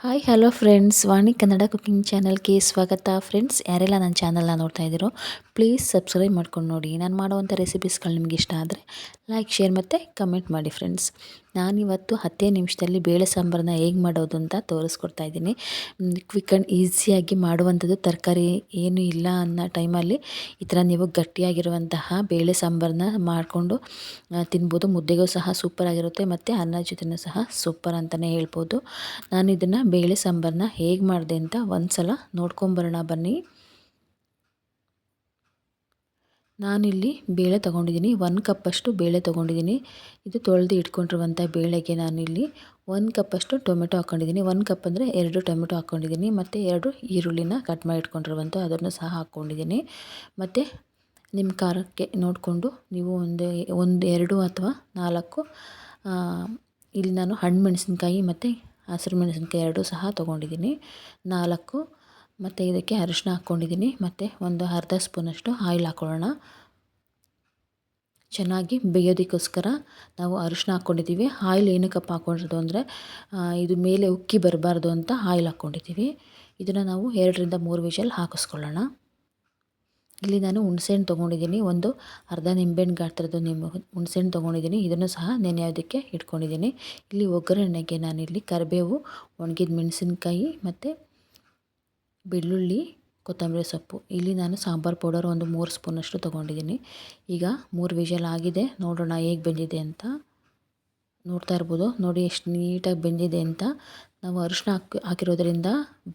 Hi hello friends, ವಾಣಿ Kannada cooking ಚಾನಲ್ಗೆ ಸ್ವಾಗತ. Friends, ಯಾರೆಲ್ಲ ನನ್ನ ಚಾನಲ್ನ ನೋಡ್ತಾ ಇದ್ದೀರೋ ಪ್ಲೀಸ್ ಸಬ್ಸ್ಕ್ರೈಬ್ ಮಾಡ್ಕೊಂಡು ನೋಡಿ. ನಾನು ಮಾಡುವಂಥ ರೆಸಿಪೀಸ್ಗಳು ನಿಮ್ಗೆ ಇಷ್ಟ ಆದರೆ ಲೈಕ್, ಶೇರ್ ಮತ್ತು ಕಮೆಂಟ್ ಮಾಡಿ. ಫ್ರೆಂಡ್ಸ್, ನಾನಿವತ್ತು 10 ನಿಮಿಷದಲ್ಲಿ ಬೇಳೆ ಸಾಂಬಾರನ್ನ ಹೇಗೆ ಮಾಡೋದು ಅಂತ ತೋರಿಸ್ಕೊಡ್ತಾ ಇದ್ದೀನಿ. ಕ್ವಿಕ್ ಆ್ಯಂಡ್ ಈಸಿಯಾಗಿ ಮಾಡುವಂಥದ್ದು. ತರಕಾರಿ ಏನೂ ಇಲ್ಲ ಅನ್ನೋ ಟೈಮಲ್ಲಿ ಈ ಥರ ನೀವು ಗಟ್ಟಿಯಾಗಿರುವಂತಹ ಬೇಳೆ ಸಾಂಬಾರನ್ನ ಮಾಡಿಕೊಂಡು ತಿನ್ಬೋದು. ಮುದ್ದೆಗೂ ಸಹ ಸೂಪರಾಗಿರುತ್ತೆ ಮತ್ತು ಅನ್ನ ಜೊತೆನೂ ಸಹ ಸೂಪರ್ ಅಂತಲೇ ಹೇಳ್ಬೋದು. ನಾನು ಇದನ್ನು ಬೇಳೆ ಸಾಂಬಾರನ್ನ ಹೇಗೆ ಮಾಡಿದೆ ಅಂತ ಒಂದು ಸಲ ನೋಡ್ಕೊಂಬರೋಣ ಬನ್ನಿ. ನಾನಿಲ್ಲಿ ಬೇಳೆ ತೊಗೊಂಡಿದ್ದೀನಿ, 1 ಕಪ್ಪಷ್ಟು ಬೇಳೆ ತೊಗೊಂಡಿದ್ದೀನಿ. ಇದು ತೊಳೆದು ಇಟ್ಕೊಂಡಿರುವಂಥ ಬೇಳೆಗೆ ನಾನಿಲ್ಲಿ 1 ಕಪ್ಪಷ್ಟು ಟೊಮೆಟೊ ಹಾಕ್ಕೊಂಡಿದ್ದೀನಿ. 1 ಕಪ್ ಅಂದರೆ 2 ಟೊಮೆಟೊ ಹಾಕ್ಕೊಂಡಿದ್ದೀನಿ. ಮತ್ತು 2 ಈರುಳ್ಳಿನ ಕಟ್ ಮಾಡಿ ಇಟ್ಕೊಂಡಿರುವಂಥ ಅದನ್ನು ಸಹ ಹಾಕ್ಕೊಂಡಿದ್ದೀನಿ. ಮತ್ತು ನಿಮ್ಮ ಖಾರಕ್ಕೆ ನೋಡಿಕೊಂಡು ನೀವು ಒಂದು 2 ಅಥವಾ 4 ಇಲ್ಲಿ ನಾನು ಹಣ್ಣು ಮೆಣಸಿನ್ಕಾಯಿ ಮತ್ತು ಹಸಿರು ಮೆಣಸಿನ್ಕಾಯಿ 2 ಸಹ ತೊಗೊಂಡಿದ್ದೀನಿ. 4 ಮತ್ತು ಇದಕ್ಕೆ ಅರಿಶಿನ ಹಾಕ್ಕೊಂಡಿದ್ದೀನಿ. ಮತ್ತು ಒಂದು ಅರ್ಧ ಸ್ಪೂನಷ್ಟು ಆಯಿಲ್ ಹಾಕ್ಕೊಳ್ಳೋಣ. ಚೆನ್ನಾಗಿ ಬೇಯೋದಕ್ಕೋಸ್ಕರ ನಾವು ಅರಿಶಿನ ಹಾಕ್ಕೊಂಡಿದ್ದೀವಿ. ಆಯಿಲ್ ಏನಕ್ಕಪ್ಪ ಹಾಕ್ಕೊಂಡಿರೋದು ಅಂದರೆ ಇದು ಮೇಲೆ ಉಕ್ಕಿ ಬರಬಾರ್ದು ಅಂತ ಆಯಿಲ್ ಹಾಕ್ಕೊಂಡಿದ್ದೀವಿ. ಇದನ್ನು ನಾವು 2ರಿಂದ 3 ವಿಷಲ್ ಹಾಕಿಸ್ಕೊಳ್ಳೋಣ. ಇಲ್ಲಿ ನಾನು ಹುಣಸೆಹಣ್ಣು ತೊಗೊಂಡಿದ್ದೀನಿ, ಒಂದು ಅರ್ಧ ನಿಂಬೆಹಣ್ಣು ಗಾತ್ರದ ಹುಣಸೆಹಣ್ಣು ತೊಗೊಂಡಿದ್ದೀನಿ. ಇದನ್ನು ಸಹ ನೆನೆಯೋದಕ್ಕೆ ಇಟ್ಕೊಂಡಿದ್ದೀನಿ. ಇಲ್ಲಿ ಒಗ್ಗರಣೆಗೆ ನಾನಿಲ್ಲಿ ಕರಿಬೇವು, ಒಣಗಿದ ಮೆಣಸಿನ್ಕಾಯಿ ಮತ್ತು ಬೆಳ್ಳುಳ್ಳಿ, ಕೊತ್ತಂಬರಿ ಸೊಪ್ಪು, ಇಲ್ಲಿ ನಾನು ಸಾಂಬಾರು ಪೌಡರ್ ಒಂದು 3 ಸ್ಪೂನಷ್ಟು ತೊಗೊಂಡಿದ್ದೀನಿ. ಈಗ 3 ವಿಷಲ್ ಆಗಿದೆ. ನೋಡೋಣ ಹೇಗೆ ಬಂದಿದೆ ಅಂತ. ನೋಡ್ತಾ ಇರ್ಬೋದು, ನೋಡಿ ಎಷ್ಟು ನೀಟಾಗಿ ಬೆಂದಿದೆ ಅಂತ. ನಾವು ಅರಿಶಿನ ಹಾಕಿರೋದ್ರಿಂದ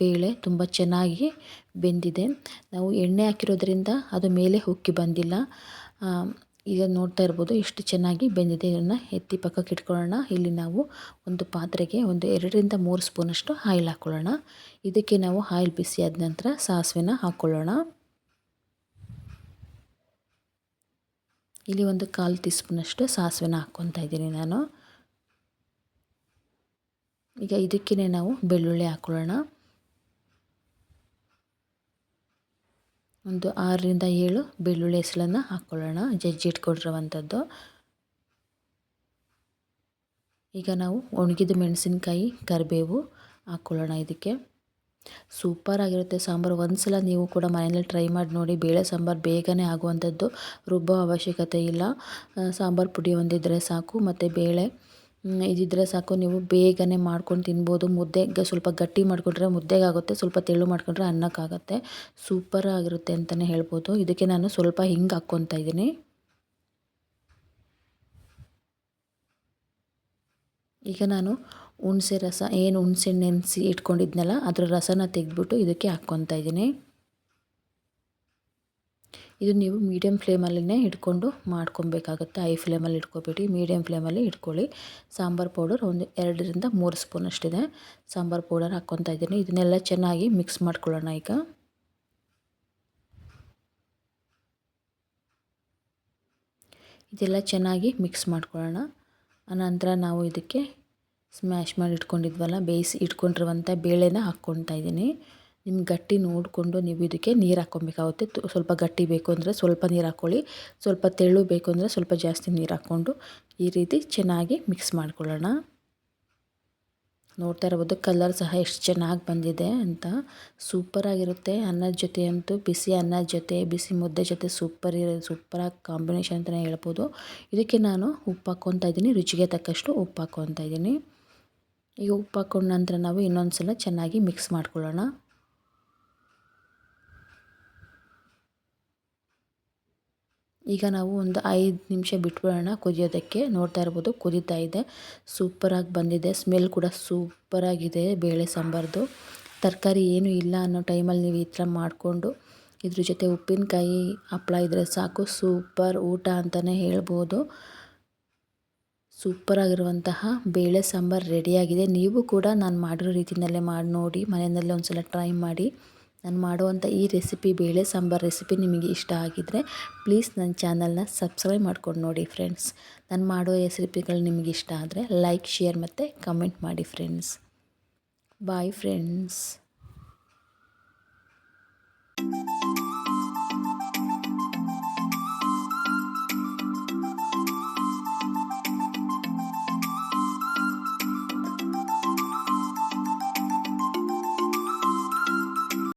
ಬೇಳೆ ತುಂಬ ಚೆನ್ನಾಗಿ ಬೆಂದಿದೆ. ನಾವು ಎಣ್ಣೆ ಹಾಕಿರೋದ್ರಿಂದ ಅದು ಮೇಲೆ ಉಕ್ಕಿ ಬಂದಿಲ್ಲ. ಈಗ ನೋಡ್ತಾ ಇರ್ಬೋದು ಎಷ್ಟು ಚೆನ್ನಾಗಿ ಬೆಂದಿದೆ. ಇದನ್ನು ಎತ್ತಿ ಪಕ್ಕಕ್ಕೆ ಇಟ್ಕೊಳ್ಳೋಣ. ಇಲ್ಲಿ ನಾವು ಒಂದು ಪಾತ್ರೆಗೆ ಒಂದು 2ರಿಂದ 3 ಸ್ಪೂನಷ್ಟು ಆಯಿಲ್ ಹಾಕ್ಕೊಳ್ಳೋಣ. ಇದಕ್ಕೆ ನಾವು ಆಯಿಲ್ ಬಿಸಿ ಆದ ನಂತರ ಸಾಸಿವೆನ ಹಾಕ್ಕೊಳ್ಳೋಣ. ಇಲ್ಲಿ ಒಂದು 1/4 ಟೀ ಸ್ಪೂನಷ್ಟು ಸಾಸಿವೆನ ಹಾಕ್ಕೊತಾ ಇದ್ದೀನಿ ನಾನು. ಈಗ ಇದಕ್ಕೇ ನಾವು ಬೆಳ್ಳುಳ್ಳಿ ಹಾಕ್ಕೊಳ್ಳೋಣ. ಒಂದು 6ರಿಂದ 7 ಬೆಳ್ಳುಳ್ಳಿ ಹೆಸಳನ್ನು ಹಾಕ್ಕೊಳ್ಳೋಣ, ಜಜ್ಜಿ ಇಟ್ಕೊಂಡಿರುವಂಥದ್ದು. ಈಗ ನಾವು ಒಣಗಿದ ಮೆಣಸಿನ್ಕಾಯಿ, ಕರಿಬೇವು ಹಾಕ್ಕೊಳ್ಳೋಣ. ಇದಕ್ಕೆ ಸೂಪರಾಗಿರುತ್ತೆ ಸಾಂಬಾರು. ಒಂದು ಸಲ ನೀವು ಕೂಡ ಮನೆಯಲ್ಲಿ ಟ್ರೈ ಮಾಡಿ ನೋಡಿ. ಬೇಳೆ ಸಾಂಬಾರು ಬೇಗನೆ ಆಗುವಂಥದ್ದು, ರುಬ್ಬೋ ಅವಶ್ಯಕತೆ ಇಲ್ಲ. ಸಾಂಬಾರು ಪುಡಿ ಒಂದಿದ್ದರೆ ಸಾಕು ಮತ್ತು ಬೇಳೆ ಇದಿದ್ದರೆ ಸಾಕು. ನೀವು ಬೇಗನೆ ಮಾಡ್ಕೊಂಡು ತಿನ್ಬೋದು. ಮುದ್ದೆಗೆ ಸ್ವಲ್ಪ ಗಟ್ಟಿ ಮಾಡಿಕೊಂಡ್ರೆ ಮುದ್ದೆಗಾಗುತ್ತೆ, ಸ್ವಲ್ಪ ತೆಳು ಮಾಡಿಕೊಂಡ್ರೆ ಅನ್ನಕ್ಕಾಗುತ್ತೆ. ಸೂಪರಾಗಿರುತ್ತೆ ಅಂತಲೇ ಹೇಳ್ಬೋದು. ಇದಕ್ಕೆ ನಾನು ಸ್ವಲ್ಪ ಹಿಂಗೆ ಹಾಕ್ಕೊತಾ ಇದ್ದೀನಿ. ಈಗ ನಾನು ಹುಣಸೆ ರಸ, ಏನು ಹುಣಸೆಹಣ್ಣು ನೆನೆಸಿ ಇಟ್ಕೊಂಡಿದ್ನಲ್ಲ ಅದರ ರಸನ ತೆಗೆದ್ಬಿಟ್ಟು ಇದಕ್ಕೆ ಹಾಕ್ಕೊತಾ ಇದ್ದೀನಿ. ಇದು ನೀವು ಮೀಡಿಯಮ್ ಫ್ಲೇಮಲ್ಲೇ ಇಟ್ಕೊಂಡು ಮಾಡ್ಕೊಬೇಕಾಗುತ್ತೆ. ಹೈ ಫ್ಲೇಮಲ್ಲಿ ಇಟ್ಕೊಬೇಡಿ, ಮೀಡಿಯಮ್ ಫ್ಲೇಮಲ್ಲಿ ಇಟ್ಕೊಳ್ಳಿ. ಸಾಂಬಾರು ಪೌಡರ್ ಒಂದು 2ರಿಂದ 3 ಸ್ಪೂನ್ ಅಷ್ಟಿದೆ. ಸಾಂಬಾರು ಪೌಡರ್ ಹಾಕ್ಕೊತಾ ಇದ್ದೀನಿ. ಇದನ್ನೆಲ್ಲ ಚೆನ್ನಾಗಿ ಮಿಕ್ಸ್ ಮಾಡ್ಕೊಳ್ಳೋಣ. ಈಗ ಇದೆಲ್ಲ ಚೆನ್ನಾಗಿ ಮಿಕ್ಸ್ ಮಾಡ್ಕೊಳ್ಳೋಣ. ಆನಂತರ ನಾವು ಇದಕ್ಕೆ ಸ್ಮ್ಯಾಶ್ ಮಾಡಿ ಇಟ್ಕೊಂಡಿದ್ವಲ್ಲ, ಬೇಯಿಸಿ ಇಟ್ಕೊಂಡಿರುವಂಥ ಬೇಳೆನ ಹಾಕ್ಕೊತಾ ಇದ್ದೀನಿ. ನಿಮ್ಗೆ ಗಟ್ಟಿ ನೋಡಿಕೊಂಡು ನೀವು ಇದಕ್ಕೆ ನೀರು ಹಾಕ್ಕೊಬೇಕಾಗುತ್ತೆ. ಸ್ವಲ್ಪ ಗಟ್ಟಿ ಬೇಕು ಅಂದರೆ ಸ್ವಲ್ಪ ನೀರು ಹಾಕ್ಕೊಳ್ಳಿ, ಸ್ವಲ್ಪ ತೆಳು ಬೇಕು ಅಂದರೆ ಸ್ವಲ್ಪ ಜಾಸ್ತಿ ನೀರು ಹಾಕ್ಕೊಂಡು ಈ ರೀತಿ ಚೆನ್ನಾಗಿ ಮಿಕ್ಸ್ ಮಾಡ್ಕೊಳ್ಳೋಣ. ನೋಡ್ತಾ ಇರ್ಬೋದು ಕಲರ್ ಸಹ ಎಷ್ಟು ಚೆನ್ನಾಗಿ ಬಂದಿದೆ ಅಂತ. ಸೂಪರಾಗಿರುತ್ತೆ. ಅನ್ನದ ಜೊತೆ ಅಂತೂ, ಬಿಸಿ ಅನ್ನದ ಜೊತೆ, ಬಿಸಿ ಮುದ್ದೆ ಜೊತೆ ಸೂಪರಾಗಿ ಕಾಂಬಿನೇಷನ್ ಅಂತಲೇ ಹೇಳ್ಬೋದು. ಇದಕ್ಕೆ ನಾನು ಉಪ್ಪು ಹಾಕ್ಕೊತಾ ಇದ್ದೀನಿ, ರುಚಿಗೆ ತಕ್ಕಷ್ಟು ಉಪ್ಪು ಹಾಕ್ಕೊತಾ ಇದ್ದೀನಿ. ಈಗ ಉಪ್ಪು ಹಾಕ್ಕೊಂಡ ನಂತರ ನಾವು ಇನ್ನೊಂದು ಸಲ ಚೆನ್ನಾಗಿ ಮಿಕ್ಸ್ ಮಾಡ್ಕೊಳ್ಳೋಣ. ಈಗ ನಾವು ಒಂದು 5 ನಿಮಿಷ ಬಿಟ್ಬಿಡೋಣ ಕುದಿಯೋದಕ್ಕೆ. ನೋಡ್ತಾ ಇರ್ಬೋದು ಕುದೀತಾ ಇದೆ, ಸೂಪರಾಗಿ ಬಂದಿದೆ. ಸ್ಮೆಲ್ ಕೂಡ ಸೂಪರಾಗಿದೆ ಬೇಳೆ ಸಾಂಬಾರ್ದು. ತರಕಾರಿ ಏನೂ ಇಲ್ಲ ಅನ್ನೋ ಟೈಮಲ್ಲಿ ನೀವು ಈ ಥರ ಮಾಡಿಕೊಂಡು ಇದ್ರ ಜೊತೆ ಉಪ್ಪಿನಕಾಯಿ, ಹಪ್ಪಳ ಇದ್ದರೆ ಸಾಕು, ಸೂಪರ್ ಊಟ ಅಂತಲೇ ಹೇಳ್ಬೋದು. ಸೂಪರಾಗಿರುವಂತಹ ಬೇಳೆ ಸಾಂಬಾರು ರೆಡಿಯಾಗಿದೆ. ನೀವು ಕೂಡ ನಾನು ಮಾಡಿರೋ ರೀತಿಯಲ್ಲೇ ಮಾಡಿ ನೋಡಿ, ಮನೆಯಲ್ಲೇ ಒಂದು ಸಲ ಟ್ರೈ ಮಾಡಿ. ನಾನು ಮಾಡುವಂಥ ಈ ರೆಸಿಪಿ, ಬೇಳೆ ಸಾಂಬಾರು ರೆಸಿಪಿ ನಿಮಗೆ ಇಷ್ಟ ಆಗಿದ್ದರೆ ಪ್ಲೀಸ್ ನನ್ನ ಚಾನಲ್ನ ಸಬ್ಸ್ಕ್ರೈಬ್ ಮಾಡ್ಕೊಂಡು ನೋಡಿ ಫ್ರೆಂಡ್ಸ್. ನಾನು ಮಾಡೋ ರೆಸಿಪಿಗಳು ನಿಮಗೆ ಇಷ್ಟ ಆದರೆ ಲೈಕ್, ಶೇರ್ ಮತ್ತು ಕಮೆಂಟ್ ಮಾಡಿ ಫ್ರೆಂಡ್ಸ್. Bye friends.